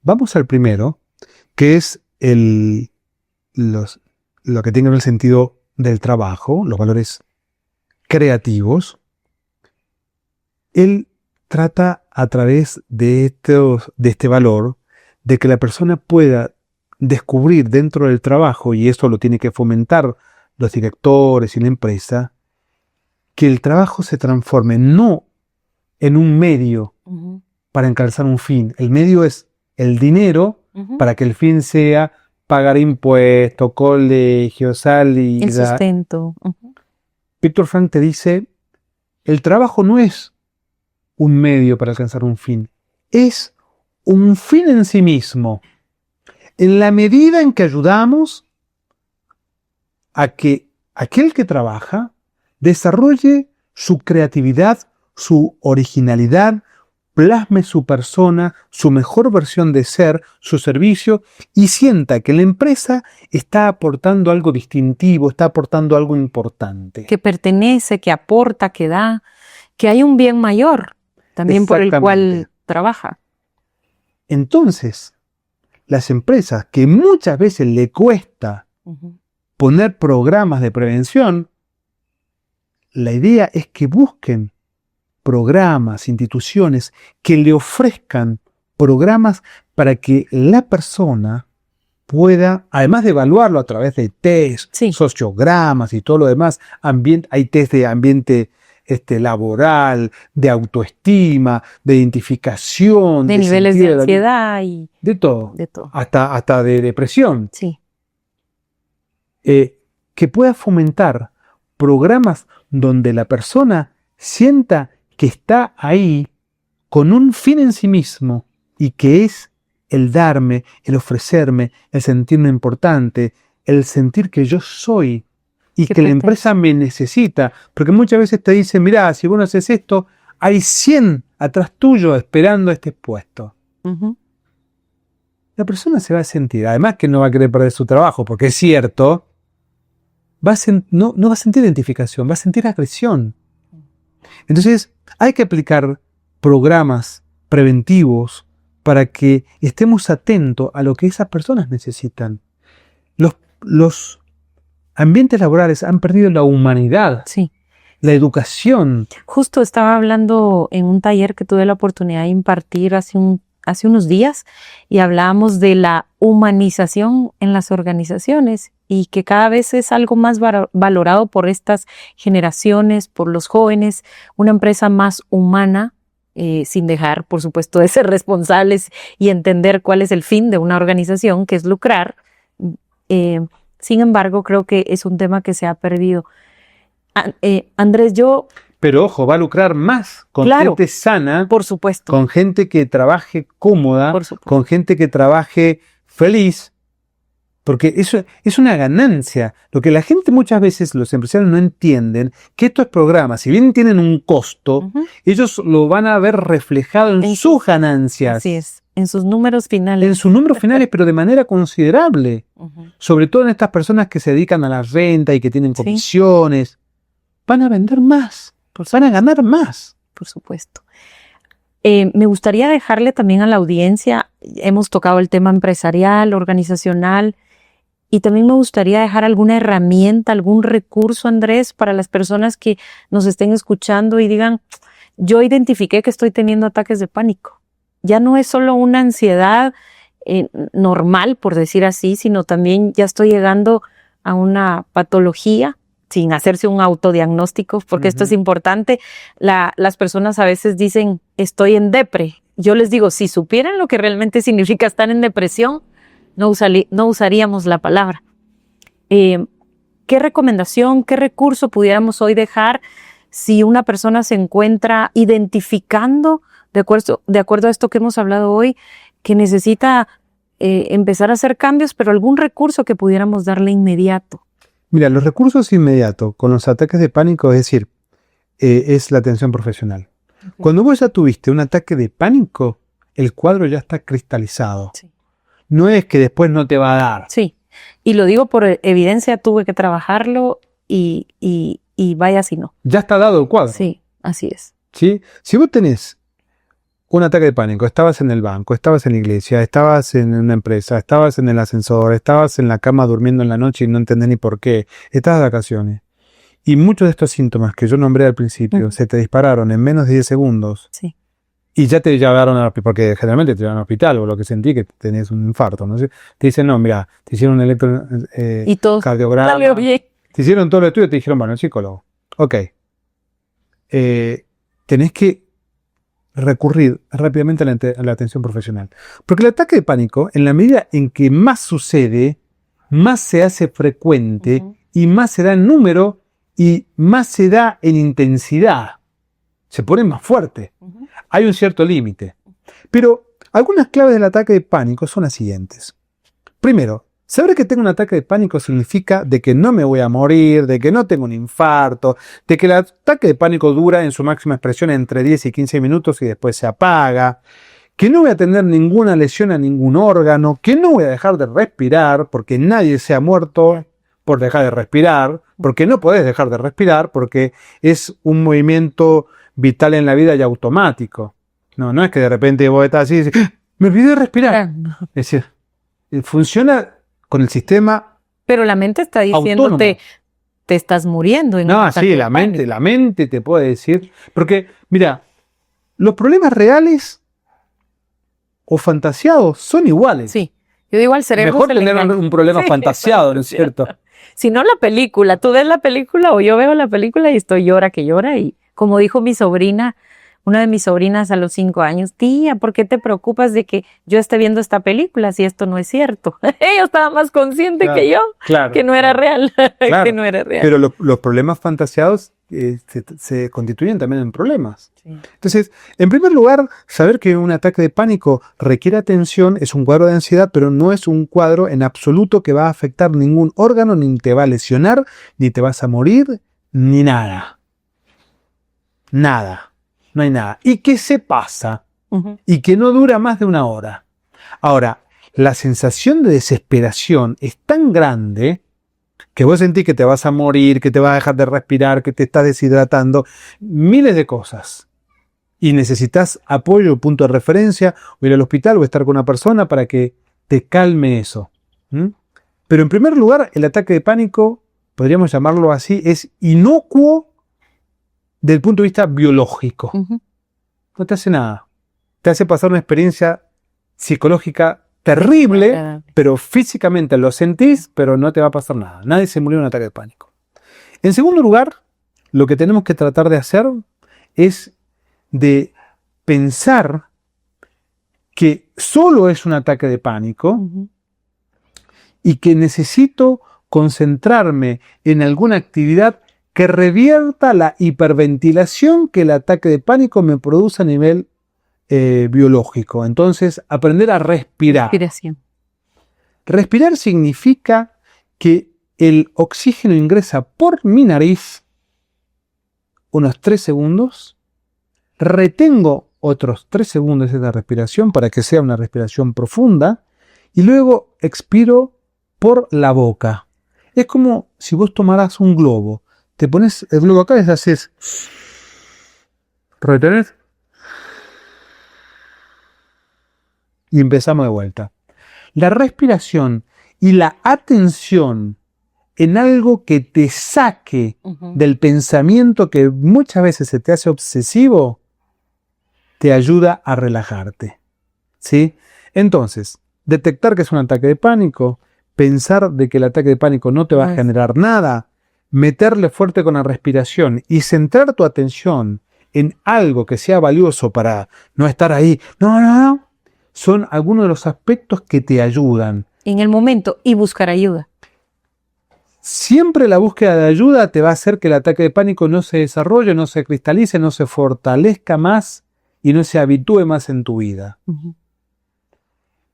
Speaker 2: vamos al primero, que es lo que tiene el sentido del trabajo, los valores creativos, él trata a través de este valor de que la persona pueda descubrir dentro del trabajo, y esto lo tiene que fomentar los directores y la empresa, que el trabajo se transforme no en un medio
Speaker 1: Uh-huh.
Speaker 2: para alcanzar un fin. El medio es el dinero
Speaker 1: Uh-huh.
Speaker 2: para que el fin sea pagar impuestos, colegios, salida.
Speaker 1: El sustento. Uh-huh.
Speaker 2: Viktor Frankl te dice, el trabajo no es un medio para alcanzar un fin, es un fin en sí mismo. En la medida en que ayudamos a que aquel que trabaja desarrolle su creatividad, su originalidad, plasme su persona, su mejor versión de ser, su servicio, y sienta que la empresa está aportando algo distintivo, está aportando algo importante.
Speaker 1: Que pertenece, que aporta, que da, que hay un bien mayor también por el cual trabaja.
Speaker 2: Entonces, las empresas que muchas veces le cuesta
Speaker 1: Uh-huh.
Speaker 2: poner programas de prevención, la idea es que busquen programas, instituciones que le ofrezcan programas para que la persona pueda, además de evaluarlo a través de test,
Speaker 1: Sí.
Speaker 2: sociogramas y todo lo demás, hay test de ambiente laboral, de autoestima, de identificación,
Speaker 1: De niveles de
Speaker 2: sentido la vida,
Speaker 1: ansiedad y
Speaker 2: de todo,
Speaker 1: de todo.
Speaker 2: hasta de depresión,
Speaker 1: Sí,
Speaker 2: que pueda fomentar programas donde la persona sienta que está ahí con un fin en sí mismo y que es el darme, el ofrecerme, el sentirme importante, el sentir que yo soy y
Speaker 1: Que
Speaker 2: que la
Speaker 1: pertenece.
Speaker 2: empresa me necesita. Porque muchas veces te dicen, mirá, si vos no haces esto, hay 100 atrás tuyo esperando este puesto.
Speaker 1: ujú,
Speaker 2: La persona se va a sentir, además que no va a querer perder su trabajo, porque es cierto, no va a sentir identificación, va a sentir agresión. Entonces, hay que aplicar programas preventivos para que estemos atentos a lo que esas personas necesitan. Los ambientes laborales han perdido la humanidad,
Speaker 1: sí.
Speaker 2: la educación.
Speaker 1: Justo estaba hablando en un taller que tuve la oportunidad de impartir hace unos días y hablábamos de la humanización en las organizaciones y que cada vez es algo más valorado por estas generaciones, por los jóvenes, una empresa más humana, sin dejar, por supuesto, de ser responsables y entender cuál es el fin de una organización, que es lucrar. Sin embargo, creo que es un tema que se ha perdido. Andrés, yo,
Speaker 2: Pero ojo, va a lucrar más con
Speaker 1: Claro.
Speaker 2: gente sana,
Speaker 1: por supuesto,
Speaker 2: con gente que trabaje cómoda,
Speaker 1: por supuesto.
Speaker 2: con gente que trabaje feliz, porque eso es una ganancia. Lo que la gente muchas veces, los empresarios no entienden, que estos programas, si bien tienen un costo,
Speaker 1: Ujú.
Speaker 2: ellos lo van a ver reflejado en
Speaker 1: En
Speaker 2: sus ganancias,
Speaker 1: Así es, en sus números finales.
Speaker 2: en sus números finales, pero de manera considerable.
Speaker 1: Ujú.
Speaker 2: Sobre todo en estas personas que se dedican a la renta y que tienen
Speaker 1: Sí.
Speaker 2: comisiones. Van a vender más, van a ganar más.
Speaker 1: Por supuesto. Me gustaría dejarle también a la audiencia, hemos tocado el tema empresarial, organizacional, y también me gustaría dejar alguna herramienta, algún recurso, Andrés, para las personas que nos estén escuchando y digan, yo identifiqué que estoy teniendo ataques de pánico. Ya no es solo una ansiedad normal, por decir así, sino también ya estoy llegando a una patología sin hacerse un autodiagnóstico, porque esto es importante. Las personas a veces dicen, estoy en depre. Yo les digo, si supieran lo que realmente significa estar en depresión, no usaríamos la palabra. ¿Qué recomendación, qué recurso pudiéramos hoy dejar si una persona se encuentra identificando, de acuerdo a esto que hemos hablado hoy, que necesita empezar a hacer cambios, pero algún recurso que pudiéramos darle inmediato?
Speaker 2: Mira, los recursos inmediatos con los ataques de pánico, es decir, es la atención profesional.
Speaker 1: Okay.
Speaker 2: Cuando vos ya tuviste un ataque de pánico, el cuadro ya está cristalizado.
Speaker 1: Sí.
Speaker 2: No es que después no te va a dar.
Speaker 1: Sí, y lo digo por evidencia, tuve que trabajarlo y vaya si no.
Speaker 2: Ya está dado el cuadro.
Speaker 1: Sí, así es.
Speaker 2: ¿Sí? Si vos tenés un ataque de pánico, estabas en el banco, estabas en la iglesia, estabas en una empresa, estabas en el ascensor, estabas en la cama durmiendo en la noche y no entendés ni por qué, estabas de vacaciones, y muchos de estos síntomas que yo nombré al principio se te dispararon en menos de 10 segundos,
Speaker 1: Sí.
Speaker 2: y ya te llevaron al hospital, porque generalmente te llevan al hospital, o lo que sentí que tenés un infarto, ¿no? Te dicen, no, mira, te hicieron un
Speaker 1: Y todo
Speaker 2: cardiograma,
Speaker 1: salió bien.
Speaker 2: te hicieron todo lo estudio y te dijeron, bueno, el psicólogo. Ok. Tenés que recurrir rápidamente a la atención profesional. Porque el ataque de pánico, en la medida en que más sucede, más se hace frecuente y más se da en número y más se da en intensidad. Se pone más fuerte. Hay un cierto límite. Pero algunas claves del ataque de pánico son las siguientes. Primero, saber que tengo un ataque de pánico significa de que no me voy a morir, de que no tengo un infarto, de que el ataque de pánico dura en su máxima expresión entre 10 y 15 minutos y después se apaga, que no voy a tener ninguna lesión a ningún órgano, que no voy a dejar de respirar, porque nadie se ha muerto por dejar de respirar, porque no podés dejar de respirar, porque es un movimiento vital en la vida y automático. No es que de repente vos estás así y dices, ¡ah! Me olvidé de respirar. Es decir, funciona con el sistema
Speaker 1: Pero la mente está diciéndote,
Speaker 2: autónomo.
Speaker 1: te estás muriendo. En un
Speaker 2: No,
Speaker 1: ataque
Speaker 2: sí,
Speaker 1: de
Speaker 2: la
Speaker 1: pánico.
Speaker 2: mente te puede decir. Porque, mira, los problemas reales o fantasiados son iguales.
Speaker 1: Sí, yo digo al cerebro
Speaker 2: Mejor
Speaker 1: se le
Speaker 2: tener
Speaker 1: engaña.
Speaker 2: un problema
Speaker 1: Sí,
Speaker 2: fantasiado, ¿no es cierto?
Speaker 1: Si no la película, tú ves la película o yo veo la película y estoy llora que llora y como dijo mi sobrina, una de mis sobrinas a los 5 años, tía, ¿por qué te preocupas de que yo esté viendo esta película si esto no es cierto? Ella estaba más consciente
Speaker 2: Claro,
Speaker 1: que yo,
Speaker 2: claro,
Speaker 1: que no era real,
Speaker 2: claro.
Speaker 1: que no era real.
Speaker 2: Pero los problemas fantasiados se constituyen también en problemas.
Speaker 1: Sí.
Speaker 2: Entonces, en primer lugar, saber que un ataque de pánico requiere atención es un cuadro de ansiedad, pero no es un cuadro en absoluto que va a afectar ningún órgano, ni te va a lesionar, ni te vas a morir, ni nada. Nada. No hay nada. Y que se pasa.
Speaker 1: Ujú.
Speaker 2: Y que no dura más de 1 hora. Ahora, la sensación de desesperación es tan grande que vos sentís que te vas a morir, que te vas a dejar de respirar, que te estás deshidratando, miles de cosas. Y necesitas apoyo, punto de referencia, o ir al hospital o estar con una persona para que te calme eso. ¿Mm? Pero en primer lugar, el ataque de pánico, podríamos llamarlo así, es inocuo desde el punto de vista biológico.
Speaker 1: Ujú.
Speaker 2: No te hace nada. Te hace pasar una experiencia psicológica terrible,
Speaker 1: Agradable.
Speaker 2: pero físicamente lo sentís, pero no te va a pasar nada. Nadie se murió en un ataque de pánico. En segundo lugar, lo que tenemos que tratar de hacer es de pensar que solo es un ataque de pánico
Speaker 1: Ujú.
Speaker 2: y que necesito concentrarme en alguna actividad que revierta la hiperventilación que el ataque de pánico me produce a nivel biológico. Entonces, aprender a respirar.
Speaker 1: Respiración.
Speaker 2: Respirar significa que el oxígeno ingresa por mi nariz unos 3 segundos, retengo otros 3 segundos de esa respiración para que sea una respiración profunda y luego expiro por la boca. Es como si vos tomaras un globo, te pones el globo acá y haces, retenés y empezamos de vuelta. La respiración y la atención en algo que te saque
Speaker 1: Ujú.
Speaker 2: del pensamiento que muchas veces se te hace obsesivo, te ayuda a relajarte. ¿Sí? Entonces, detectar que es un ataque de pánico, pensar de que el ataque de pánico no te va a generar nada, meterle fuerte con la respiración y centrar tu atención en algo que sea valioso para no estar ahí. No. Son algunos de los aspectos que te ayudan.
Speaker 1: En el momento y buscar ayuda.
Speaker 2: Siempre la búsqueda de ayuda te va a hacer que el ataque de pánico no se desarrolle, no se cristalice, no se fortalezca más y no se habitúe más en tu vida.
Speaker 1: Ujú.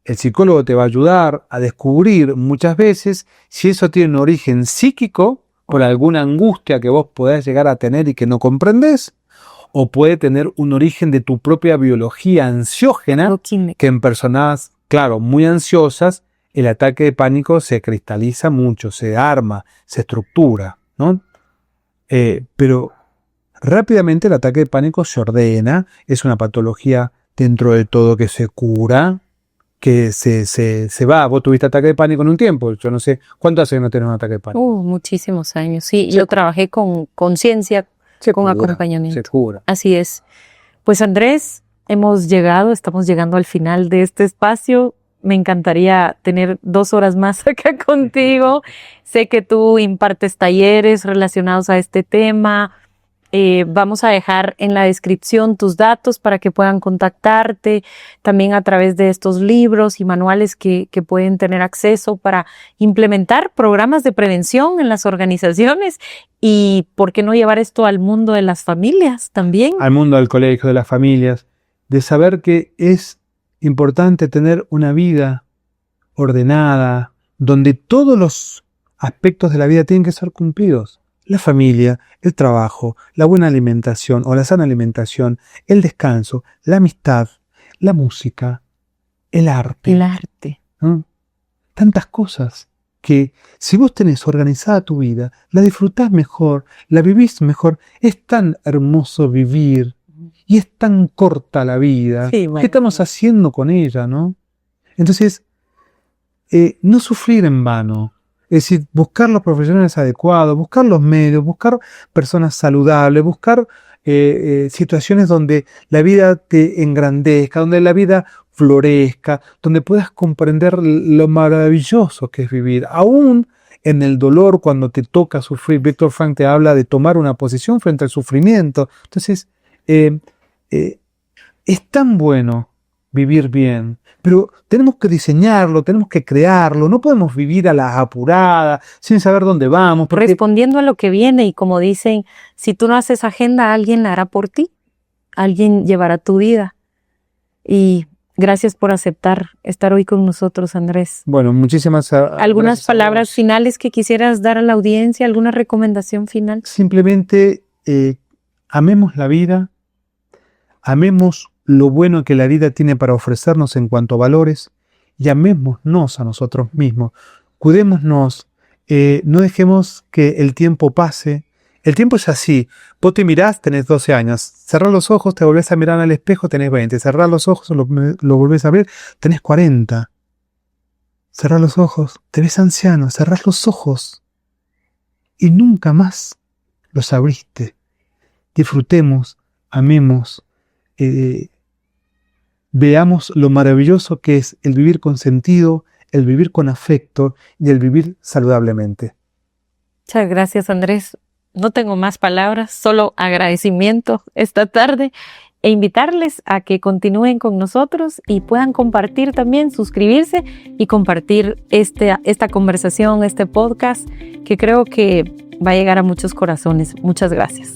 Speaker 2: El psicólogo te va a ayudar a descubrir muchas veces si eso tiene un origen psíquico por alguna angustia que vos podés llegar a tener y que no comprendés, o puede tener un origen de tu propia biología ansiógena,
Speaker 1: Bioquímica.
Speaker 2: que en personas, claro, muy ansiosas, el ataque de pánico se cristaliza mucho, se arma, se estructura, ¿no? Pero rápidamente el ataque de pánico se ordena, es una patología dentro de todo que se cura, que se va. Vos tuviste ataque de pánico en un tiempo, yo no sé, ¿cuántos años no tenés un ataque de pánico?
Speaker 1: Muchísimos años. Sí,
Speaker 2: Se
Speaker 1: yo
Speaker 2: cura.
Speaker 1: trabajé con conciencia,
Speaker 2: Se
Speaker 1: con
Speaker 2: cura,
Speaker 1: acompañamiento.
Speaker 2: se cura.
Speaker 1: Así es. Pues Andrés, estamos llegando al final de este espacio. Me encantaría tener 2 horas más acá contigo. Sé que tú impartes talleres relacionados a este tema. Vamos a dejar en la descripción tus datos para que puedan contactarte, también a través de estos libros y manuales que pueden tener acceso para implementar programas de prevención en las organizaciones y por qué no llevar esto al mundo de las familias también.
Speaker 2: Al mundo del colegio, de las familias, de saber que es importante tener una vida ordenada, donde todos los aspectos de la vida tienen que ser cumplidos. La familia, el trabajo, la buena alimentación o la sana alimentación, el descanso, la amistad, la música, el arte.
Speaker 1: El arte.
Speaker 2: ¿No? Tantas cosas que si vos tenés organizada tu vida, la disfrutás mejor, la vivís mejor. Es tan hermoso vivir y es tan corta la vida.
Speaker 1: Sí, bueno.
Speaker 2: ¿Qué estamos haciendo con ella, no? Entonces, no sufrir en vano. Es decir, buscar los profesionales adecuados, buscar los medios, buscar personas saludables, buscar situaciones donde la vida te engrandezca, donde la vida florezca, donde puedas comprender lo maravilloso que es vivir. Aún en el dolor, cuando te toca sufrir, Viktor Frankl te habla de tomar una posición frente al sufrimiento. Entonces, es tan bueno vivir bien, pero tenemos que diseñarlo, tenemos que crearlo, no podemos vivir a las apuradas, sin saber dónde vamos.
Speaker 1: Respondiendo a lo que viene, y como dicen, si tú no haces agenda, alguien la hará por ti, alguien llevará tu vida. Y gracias por aceptar estar hoy con nosotros, Andrés.
Speaker 2: Bueno, muchísimas gracias.
Speaker 1: ¿Algunas palabras finales que quisieras dar a la audiencia? ¿Alguna recomendación final?
Speaker 2: Simplemente amemos la vida, amemos lo bueno que la vida tiene para ofrecernos en cuanto a valores, y amémonos a nosotros mismos. Cuidémonos, no dejemos que el tiempo pase. El tiempo es así. Vos te mirás, tenés 12 años. Cerrás los ojos, te volvés a mirar al espejo, tenés 20. Cerrás los ojos, lo volvés a abrir, tenés 40. Cerrás los ojos, te ves anciano, cerrás los ojos y nunca más los abriste. Disfrutemos, amemos, veamos lo maravilloso que es el vivir con sentido, el vivir con afecto y el vivir saludablemente.
Speaker 1: Muchas gracias, Andrés. No tengo más palabras, solo agradecimiento esta tarde, e invitarles a que continúen con nosotros y puedan compartir también, suscribirse y compartir esta conversación, este podcast, que creo que va a llegar a muchos corazones. Muchas gracias.